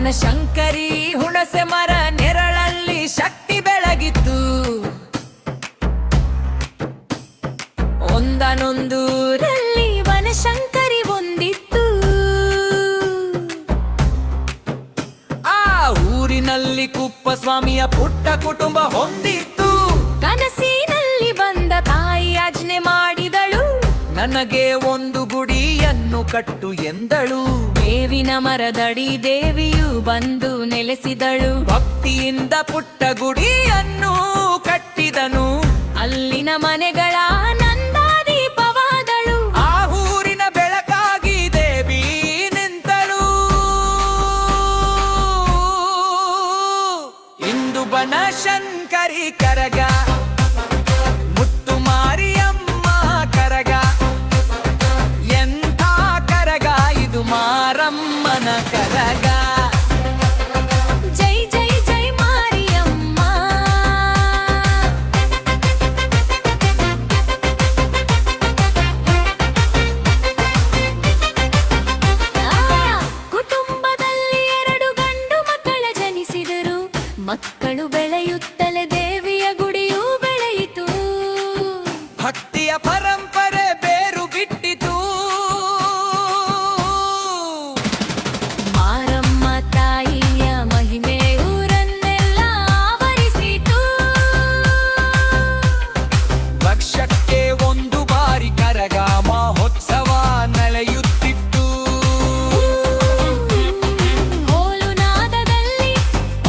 ಬನಶಂಕರಿ ಹುಣಸೆ ಮರ ನೆರಳಲ್ಲಿ ಶಕ್ತಿ ಬೆಳಗಿತ್ತು. ಒಂದನೊಂದೂರಲ್ಲಿ ಬನಶಂಕರಿ ಒಂದಿತ್ತು. ಆ ಊರಿನಲ್ಲಿ ಕುಪ್ಪಸ್ವಾಮಿಯ ಪುಟ್ಟ ಕುಟುಂಬ ಹೊಂದಿತ್ತು. ಕನಸಿನಲ್ಲಿ ಬಂದ ತಾಯಿ ಯಾಚನೆ ಮಾಡಿದಳು, ನನಗೆ ಒಂದು ಗುಡಿಯನ್ನು ಕಟ್ಟು ಎಂದಳು. ಬೇವಿನ ಮರದಡಿ ದೇವಿಯು ಬಂದು ನೆಲೆಸಿದಳು. ಭಕ್ತಿಯಿಂದ ಪುಟ್ಟ ಗುಡಿಯನ್ನು ಕಟ್ಟಿದನು. ಅಲ್ಲಿನ ಮನೆಗಳ ನಂದಾದೀಪವಾದಳು. ಆ ಊರಿನ ಬೆಳಕಾಗಿ ದೇವಿ ನಿಂತಳು. ಇಂದು ಬನಶಂಕರಿ ಕರಗ, ಮುತ್ತು ಮಾರಿಯಮ್ಮ ಕರಗ. ಎಂಥ ಕರಗ ಇದು ಮಾರಮ್ಮನ ಕರಗ. ಜೈ ಜೈ ಜೈ ಮಾರಿಯಮ್ಮ. ಕುಟುಂಬದಲ್ಲಿ 2 ಗಂಡು ಮಕ್ಕಳ ಜನಿಸಿದರು. ಮಕ್ಕಳು ಬೆಳೆಯುತ್ತಲೇ ದೇವಿಯ ಗುಡಿಯೂ ಬೆಳೆಯಿತು. ಭಕ್ತಿಯ ಪರಂಪರೆ ಬೇರು ಬಿಟ್ಟಿತು. ಮಾರಮ್ಮ ತಾಯಿಯ ಮಹಿಮೆ ಊರನ್ನೆಲ್ಲ ಆವರಿಸಿತು. ವರ್ಷಕ್ಕೆ 1 ಬಾರಿ ಕರಗ ಮಹೋತ್ಸವ ನಡೆಯುತ್ತಿತ್ತು. ಹೋಲು ನಾದದಲ್ಲಿ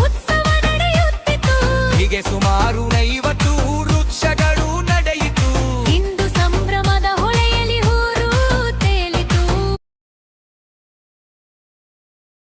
ಉತ್ಸವ ನಡೆಯುತ್ತಿತ್ತು. ಹೀಗೆ ಸುಮಾರು